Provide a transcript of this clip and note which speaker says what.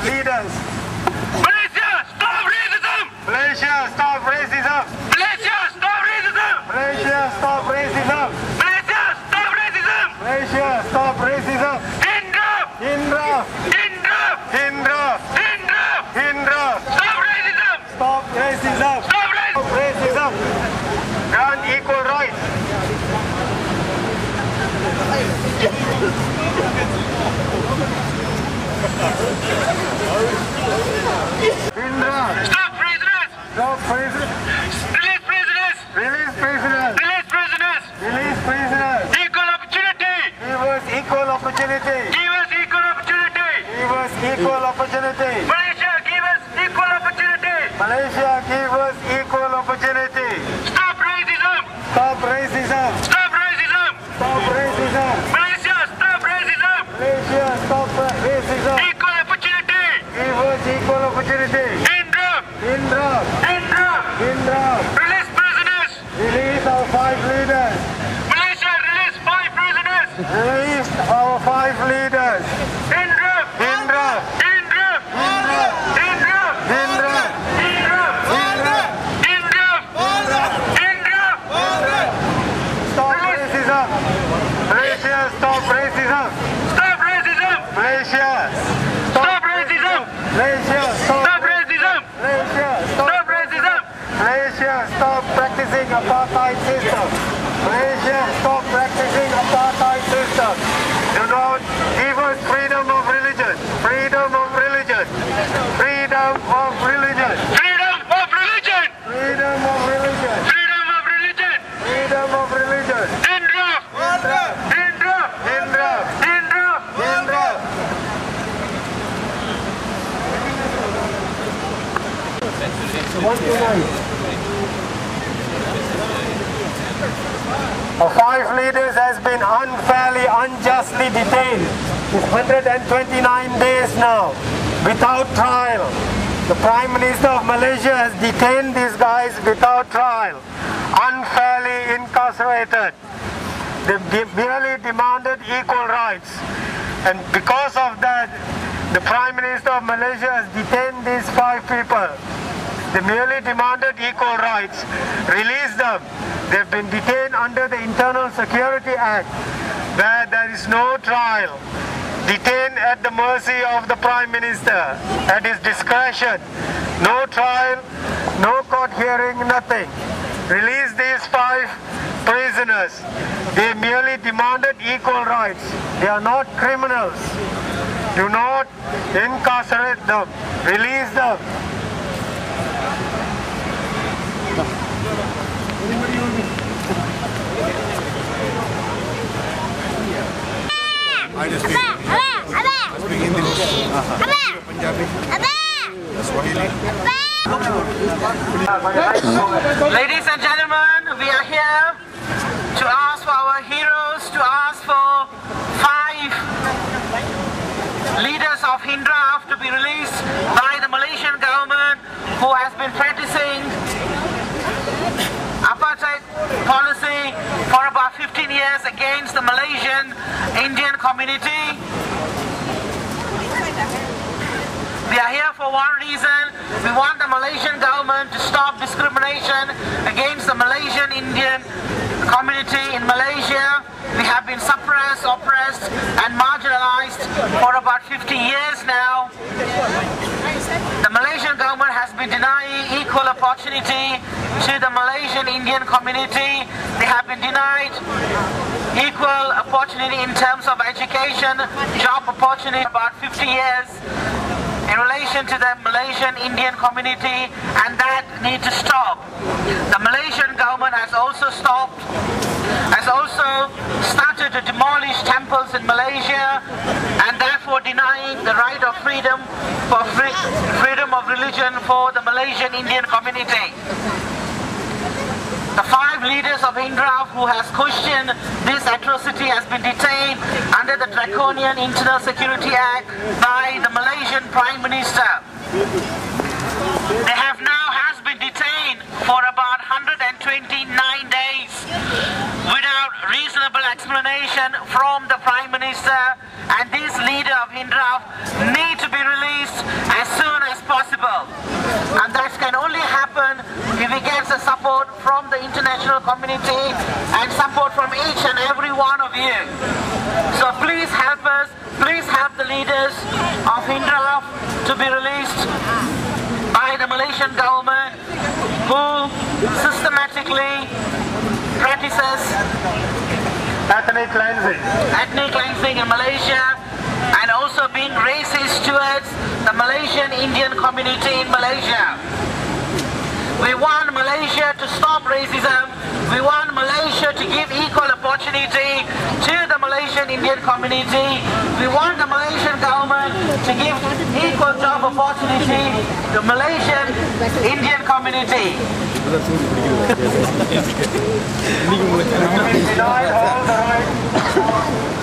Speaker 1: leaders.
Speaker 2: Malaysia, stop racism!
Speaker 1: Malaysia, stop racism!
Speaker 2: Malaysia, stop racism!
Speaker 1: Malaysia, stop racism!
Speaker 2: Malaysia, stop racism!
Speaker 1: Malaysia, stop racism!
Speaker 2: Hindraf!
Speaker 1: Hindraf!
Speaker 2: Hindraf!
Speaker 1: Hindraf!
Speaker 2: Hindraf!
Speaker 1: Hindraf!
Speaker 2: Stop racism!
Speaker 1: Stop racism!
Speaker 2: Stop racism!
Speaker 1: Stop racism! Grant equal rights! Hindraf!
Speaker 2: Stop prisoners!
Speaker 1: Stop prisoners!
Speaker 2: Release prisoners!
Speaker 1: Release prisoners!
Speaker 2: Release prisoners!
Speaker 1: Release prisoners!
Speaker 2: Equal opportunity!
Speaker 1: Give us equal opportunity!
Speaker 2: Give us equal opportunity!
Speaker 1: Give us equal opportunity!
Speaker 2: Malaysia, give us equal opportunity!
Speaker 1: Malaysia, give us equal opportunity!
Speaker 2: Stop racism!
Speaker 1: Stop racism!
Speaker 2: Stop racism!
Speaker 1: Stop racism!
Speaker 2: Malaysia, stop racism!
Speaker 1: Malaysia, stop racism!
Speaker 2: Equal opportunity!
Speaker 1: Give us equal opportunity!
Speaker 2: Hindraf!
Speaker 1: Hindraf!
Speaker 2: Hindraf!
Speaker 1: Hindraf!
Speaker 2: Release prisoners!
Speaker 1: Release our 5 leaders!
Speaker 2: Malaysia, release 5 prisoners!
Speaker 1: Release our 5 leaders!
Speaker 2: Hindraf!
Speaker 1: Hindraf!
Speaker 2: Hindraf!
Speaker 1: Hindraf!
Speaker 2: Hindraf!
Speaker 1: Hindraf!
Speaker 2: Hindraf!
Speaker 1: Hindraf!
Speaker 2: Hindraf! Hindraf!
Speaker 1: Stop racism! Malaysia, stop racism!
Speaker 2: Stop racism!
Speaker 1: Malaysia!
Speaker 2: Stop racism!
Speaker 1: Malaysia, stop!
Speaker 2: Stop racism!
Speaker 1: Malaysia, stop!
Speaker 2: Stop racism!
Speaker 1: Malaysia, stop practicing apartheid system. Malaysia, stop practicing apartheid system. Do not give us freedom of religion. Freedom of religion. Freedom of religion.
Speaker 2: Freedom of religion!
Speaker 1: Freedom of religion.
Speaker 2: Freedom of religion!
Speaker 1: Freedom of religion.
Speaker 2: Hindraf!
Speaker 1: Hindraf!
Speaker 2: Hindraf!
Speaker 1: Hindraf!
Speaker 2: Hindraf!
Speaker 1: Hindraf! 5 leaders has been unfairly, unjustly detained. It's 129 days now, without trial. The Prime Minister of Malaysia has detained these guys without trial, unfairly incarcerated. They merely demanded equal rights. And because of that, the Prime Minister of Malaysia has detained these 5 people. They merely demanded equal rights. Release them. They've been detained under the Internal Security Act, where there is no trial. Detained at the mercy of the Prime Minister, at his discretion. No trial, no court hearing, nothing. Release these 5 prisoners. They merely demanded equal rights. They are not criminals. Do not incarcerate them. Release them.
Speaker 3: I just speak English, Punjabi, Swahili.
Speaker 2: Ladies and gentlemen, we are here to ask for our heroes, to ask for 5 leaders of Hindraf to be released by the Malaysian government, who has been practicing apartheid policy for about 15 years against the Malaysian Indian community. We are here for one reason. We want the Malaysian government to stop discrimination against the Malaysian Indian community in Malaysia. We have been suppressed, oppressed and marginalized for about 50 years now. The Malaysian government has been denying equal opportunity to the Malaysian Indian community. They have been denied equal opportunity in terms of education, job opportunity about 50 years in relation to the Malaysian Indian community, and that needs to stop. The Malaysian government has also started to demolish temples in Malaysia, and therefore denying the right of freedom of religion for the Malaysian Indian community. The 5 leaders of Hindraf who has questioned this atrocity has been detained under the Draconian Internal Security Act by the Malaysian Prime Minister. They have now been detained for about 129 days without reasonable explanation from the Prime Minister, and this leader of Hindraf need to be released community and support from each and every one of you. So please help us, please help the leaders of Hindraf to be released by the Malaysian government, who systematically practices
Speaker 1: ethnic cleansing
Speaker 2: in Malaysia, and also being racist towards the Malaysian Indian community in Malaysia. We want Malaysia to stop racism. We want Malaysia to give equal opportunity to the Malaysian Indian community. We want the Malaysian government to give equal job opportunity to Malaysian Indian community.
Speaker 1: denied all the rights